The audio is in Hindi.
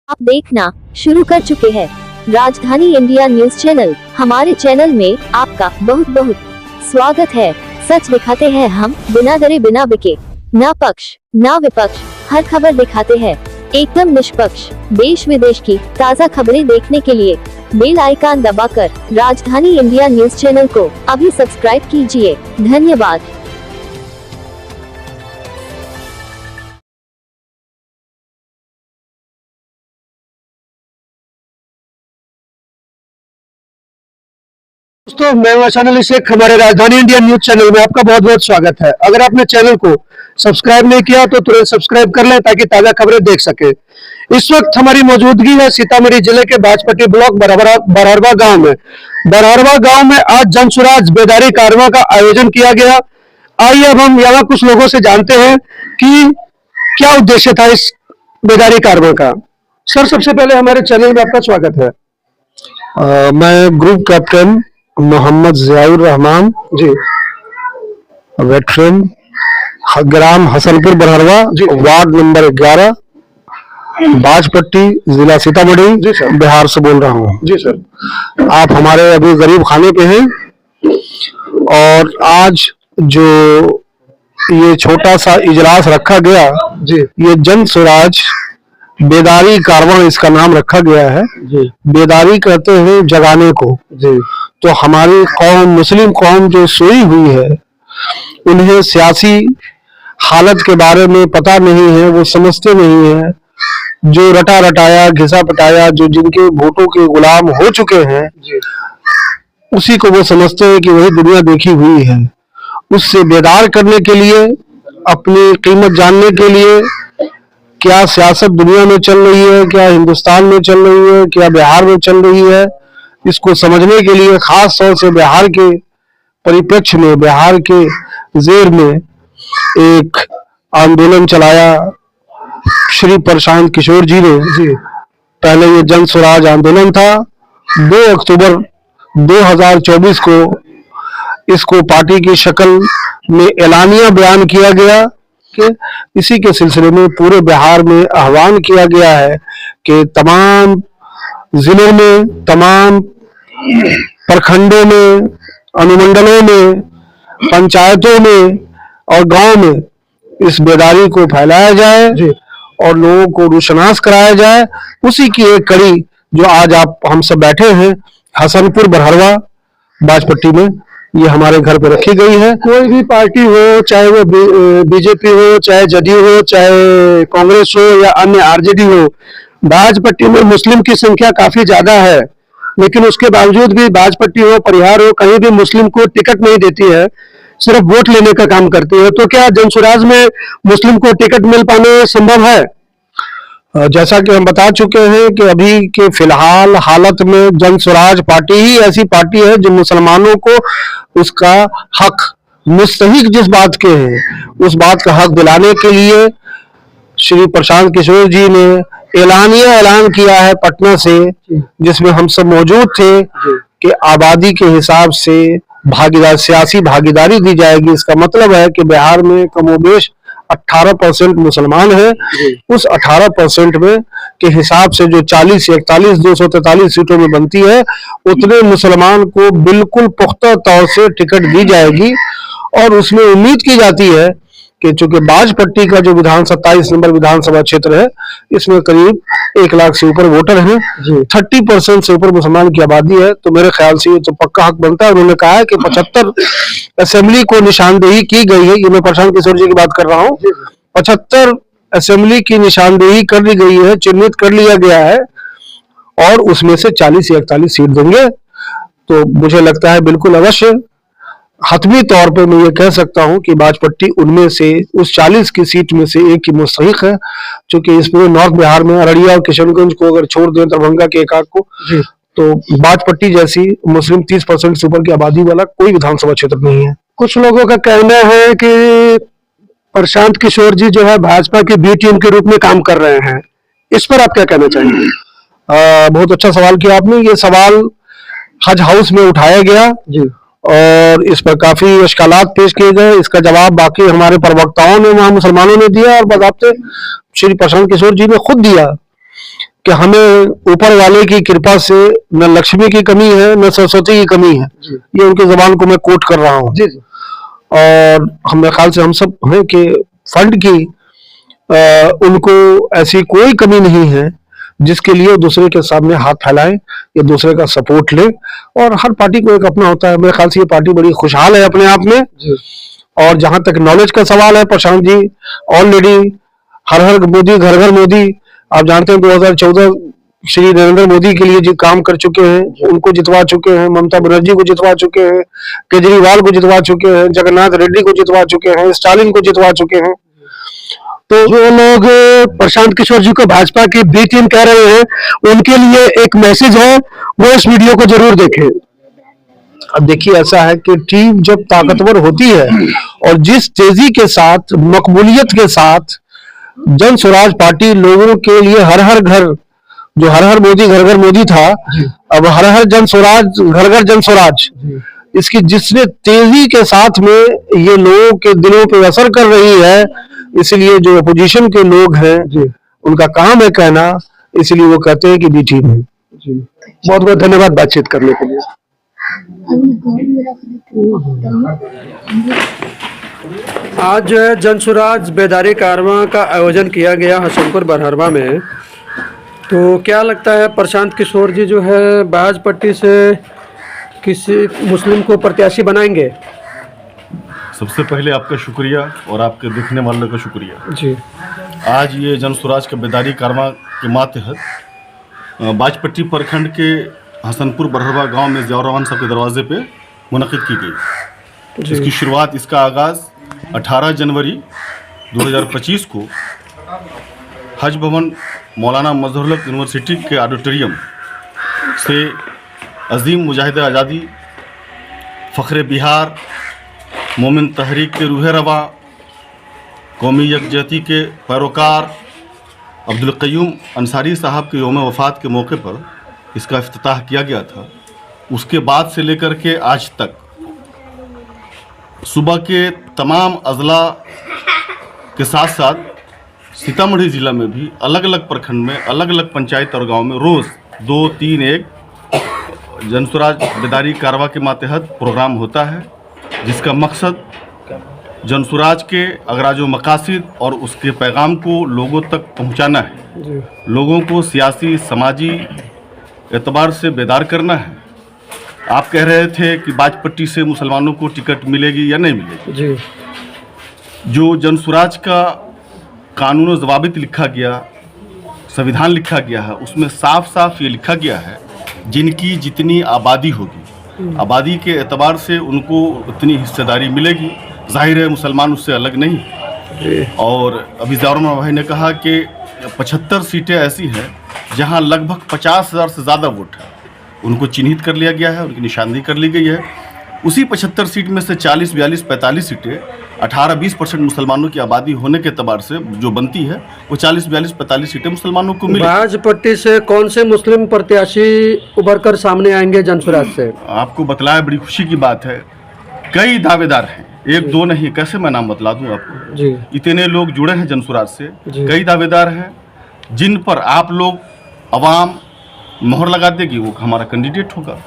आप देखना शुरू कर चुके हैं राजधानी इंडिया न्यूज चैनल। हमारे चैनल में आपका बहुत बहुत स्वागत है। सच दिखाते हैं हम, बिना डरे बिना बिके, ना पक्ष ना विपक्ष, हर खबर दिखाते हैं एकदम निष्पक्ष। देश विदेश की ताज़ा खबरें देखने के लिए बेल आइकन दबाकर राजधानी इंडिया न्यूज चैनल को अभी सब्सक्राइब कीजिए। धन्यवाद। दोस्तों, मैं वैसा शेख, हमारे राजधानी इंडिया न्यूज चैनल में आपका बहुत बहुत स्वागत है। अगर आपने चैनल को सब्सक्राइब नहीं किया तो तुरंत सब्सक्राइब कर लें ताकि ताजा खबरें देख सके। इस वक्त हमारी मौजूदगी है सीतामढ़ी जिले के बाजपट्टी ब्लॉक बरहरवा गांव में। बरहरवा गांव में आज जन सुराज बेदारी कारवां का आयोजन किया गया। आइए अब हम यहाँ कुछ लोगों से जानते हैं कि क्या उद्देश्य था इस बेदारी कारवां का। सर, सबसे पहले हमारे चैनल में आपका स्वागत है। मैं ग्रुप कैप्टन मोहम्मद जियाउर रहमान जी, वेटरन, ग्राम हसनपुर बरहरवा, वार्ड नंबर 11, बाजपट्टी, जिला सीतामढ़ी, जी सर, बिहार से बोल रहा हूँ। जी सर। आप हमारे अभी गरीब खाने पे हैं और आज जो ये छोटा सा इजलास रखा गया जी, ये जन स्वराज बेदारी कारवां इसका नाम रखा गया है जी। बेदारी कहते हैं जगाने को जी। तो हमारी कौम, मुस्लिम कौम जो सोई हुई है, उन्हें सियासी हालत के बारे में पता नहीं है, वो समझते नहीं है। जो रटा रटाया घिसा पटाया, जो जिनके वोटों के गुलाम हो चुके हैं, उसी को वो समझते हैं कि वही दुनिया देखी हुई है। उससे बेदार करने के लिए, अपनी कीमत जानने के लिए, क्या सियासत दुनिया में चल रही है, क्या हिंदुस्तान में चल रही है, क्या बिहार में चल रही है, इसको समझने के लिए खास तौर से बिहार के परिप्रेक्ष्य में, बिहार के जेर में एक आंदोलन चलाया श्री प्रशांत किशोर जी ने। पहले ये जन स्वराज आंदोलन था। 2 अक्टूबर 2024 को इसको पार्टी की शक्ल में एलानिया बयान किया गया कि इसी के सिलसिले में पूरे बिहार में आह्वान किया गया है कि तमाम जिलों में, तमाम प्रखंडों में, अनुमंडलों में, पंचायतों में और गांव में इस बेदारी को फैलाया जाए और लोगों को रुशनास कराया जाए। उसी की एक कड़ी जो आज आप हम सब बैठे हैं हसनपुर बरहरवा बाजपट्टी में, ये हमारे घर पे रखी गई है। कोई भी पार्टी हो, चाहे वो बीजेपी हो, चाहे जदयू हो, चाहे कांग्रेस हो या अन्य आरजेडी हो, बाजपट्टी में मुस्लिम की संख्या काफी ज्यादा है, लेकिन उसके बावजूद भी बाजपट्टी हो, परिहार हो, कहीं भी मुस्लिम को टिकट नहीं देती है, सिर्फ वोट लेने का काम करती है। तो क्या जनसुराज में मुस्लिम को टिकट मिल पाना संभव है? जैसा कि हम बता चुके हैं कि अभी के फिलहाल हालत में जन स्वराज पार्टी ही ऐसी पार्टी है जो मुसलमानों को उसका हक, मुस्तहिक जिस बात के हैं, उस बात का हक दिलाने के लिए श्री प्रशांत किशोर जी ने एलानिया ऐलान किया है पटना से, जिसमें हम सब मौजूद थे, कि आबादी के हिसाब से भागीदार, सियासी भागीदारी दी जाएगी। इसका मतलब है कि बिहार में कमोबेश 18% मुसलमान है। उस 18% में के हिसाब से जो 40 या 41 243 सीटों में बनती है, उतने मुसलमान को बिल्कुल पुख्ता तौर से टिकट दी जाएगी। और उसमें उम्मीद की जाती है कि चूंकि बाजपट्टी का जो 27 नंबर विधानसभा क्षेत्र है, इसमें करीब 1 लाख से ऊपर वोटर हैं, 30% से ऊपर मुसलमान की आबादी है, तो मेरे ख्याल से ये तो पक्का हक बनता है। उन्होंने कहा है कि 75 असेंबली को निशानदेही की गई है। ये मैं प्रशांत किशोर जी की बात कर रहा हूँ। 75 असेंबली की निशानदेही कर दी गई है, चिन्हित कर लिया गया है, और उसमें से 40 या 41 सीट देंगे। तो मुझे लगता है बिल्कुल अवश्य, हतमी तौर पे मैं ये कह सकता हूं कि बाजपट्टी उनमें से, उस 40 की सीट में से एक की मुस्तहिक है। क्योंकि इस पूरे नॉर्थ बिहार में अररिया और किशनगंज को अगर छोड़ दें, दरभंगा के एक आध को, तो बाजपट्टी जैसी मुस्लिम 30% से ऊपर की आबादी वाला कोई विधानसभा क्षेत्र नहीं है। कुछ लोगों का कहना है कि प्रशांत किशोर जी जो है भाजपा की बी टीम के रूप में काम कर रहे हैं, इस पर आप क्या कहना चाहेंगे? बहुत अच्छा सवाल किया आपने। ये सवाल हज हाउस में उठाया गया और इस पर काफी इश्कालात पेश किए गए। इसका जवाब बाकी हमारे प्रवक्ताओं ने, वहां मुसलमानों ने दिया और बाकायदे श्री प्रशांत किशोर जी ने खुद दिया कि हमें ऊपर वाले की कृपा से न लक्ष्मी की कमी है न सरस्वती की कमी है। ये उनकी जबान को मैं कोट कर रहा हूँ। जी जी। और हमें ख्याल से हम सब हैं कि फंड की उनको ऐसी कोई कमी नहीं है जिसके लिए दूसरे के सामने हाथ फैलाएं या दूसरे का सपोर्ट ले। और हर पार्टी को एक अपना होता है। मेरे ख्याल से ये पार्टी बड़ी खुशहाल है अपने आप में जी। और जहां तक नॉलेज का सवाल है, प्रशांत जी ऑलरेडी हर हर मोदी घर घर मोदी, आप जानते हैं 2014 श्री नरेंद्र मोदी के लिए जो काम कर चुके हैं, उनको जितवा चुके हैं, ममता बनर्जी को जितवा चुके हैं, केजरीवाल को जितवा चुके हैं, जगन्नाथ रेड्डी को जितवा चुके हैं, स्टालिन को जितवा चुके हैं। तो जो लोग प्रशांत किशोर जी को भाजपा की बी टीम कह रहे हैं, उनके लिए एक मैसेज है, वो इस वीडियो को जरूर देखें। अब देखिए, ऐसा है कि टीम जब ताकतवर होती है और जिस तेजी के साथ, मकबूलियत के साथ जन स्वराज पार्टी लोगों के लिए हर हर घर, जो हर हर मोदी घर घर मोदी था, अब हर हर जन स्वराज घर घर जन स्वराज, इसकी जिसने तेजी के साथ में ये लोगों के दिलों पे असर कर रही है, इसलिए जो अपोजिशन के लोग हैं उनका काम है कहना, इसलिए वो कहते हैं कि बी टीम है। बहुत बहुत धन्यवाद बातचीत करने के लिए। आज जो है जन स्वराज बेदारी कारवां का आयोजन किया गया हसनपुर बरहरवा में। तो क्या लगता है प्रशांत किशोर जी जो है बाज पट्टी से किसी मुस्लिम को प्रत्याशी बनाएंगे? सबसे पहले आपका शुक्रिया और आपके देखने वालों का शुक्रिया जी। आज ये जन स्वराज के बेदारी कारवां के मातहत बाजपट्टी प्रखंड के हसनपुर बरहरवा गांव में ज़ियाउर रहमान साहब के दरवाजे पे मुनक़िद की गई। इसकी शुरुआत, इसका आगाज़ 18 जनवरी 2025 को हज भवन मौलाना मजहरुल हक यूनिवर्सिटी के ऑडिटोरियम से अजीम मुजाहिद आज़ादी, फ़ख्र बिहार, मोमिन तहरीक के रूह रवा, कौमी यकजहती के पैरोकार अब्दुल क़य्यूम अंसारी साहब के यौम वफ़ात के मौके पर इसका इफ्तिताह किया गया था। उसके बाद से लेकर के आज तक सुबह के तमाम अज़ला के साथ साथ सीतामढ़ी ज़िला में भी अलग अलग प्रखंड में, अलग अलग पंचायत और गांव में रोज़ 2, 3, 1 जन स्वराज बेदारी कारवां के मातहत प्रोग्राम होता है, जिसका मकसद जन स्वराज के अगराज व मकासद और उसके पैगाम को लोगों तक पहुंचाना है। लोगों को सियासी, समाजी एतबार से बेदार करना है। आप कह रहे थे कि बाजपट्टी से मुसलमानों को टिकट मिलेगी या नहीं मिलेगी जी। जो जन स्वराज का कानून व ज़वाबित लिखा गया, संविधान लिखा गया है, उसमें साफ साफ ये लिखा गया है जिनकी जितनी आबादी होगी, आबादी के एतबार से उनको उतनी हिस्सेदारी मिलेगी। जाहिर है मुसलमान उससे अलग नहीं। और अभी ज़ियाउर रहमान भाई ने कहा कि 75 सीटें ऐसी हैं जहां लगभग 50,000 से ज़्यादा वोट है, उनको चिन्हित कर लिया गया है, उनकी निशानदेही कर ली गई है। उसी 75 सीट में से 40, 42, 45 सीटें 18-20% मुसलमानों की आबादी होने के एतबार से जो बनती है, वो 40, 42, 45 सीटें मुसलमानों को मिली। बाजपट्टी से कौन से मुस्लिम प्रत्याशी उभर कर सामने आएंगे जन स्वराज से? आपको बतलाया, बड़ी खुशी की बात है, कई दावेदार हैं, 1-2 नहीं, कैसे मैं नाम बतला दूं आपको जी। इतने लोग जुड़े हैं जन स्वराज से, कई दावेदार हैं जिन पर आप लोग अवाम मोहर लगा देगी, वो हमारा कैंडिडेट होगा।